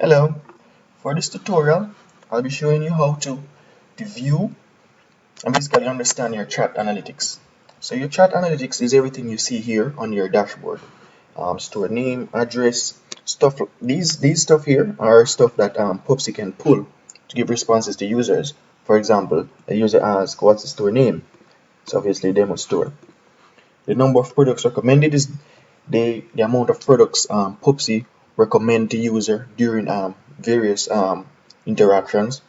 Hello, for this tutorial, I'll be showing you how to view and basically understand your chat analytics. So your chat analytics is everything you see here on your dashboard. Store name, address, stuff. These stuff here are stuff that Pupsai can pull to give responses to users. For example, a user asks, "What's the store name?" It's obviously demo store. The number of products recommended is the amount of products Pupsai recommend to user during various interactions.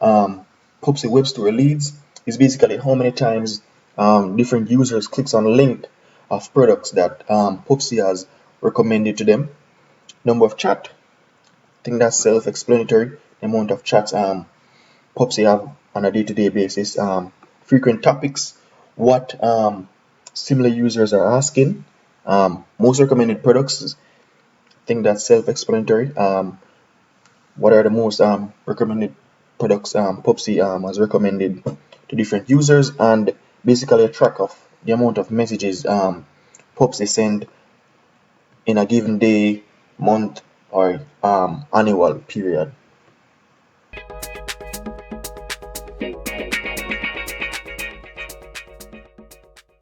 Pupsai Web Store leads is basically how many times different users clicks on a link of products that Pupsai has recommended to them. Number of chat, I think that's self-explanatory. The amount of chats Pupsai have on a day-to-day basis. Frequent topics, what similar users are asking. Most recommended products, I think that's self-explanatory. What are the most recommended products Pupsai has recommended to different users, and basically a track of the amount of messages Pupsai send in a given day, month, or annual period.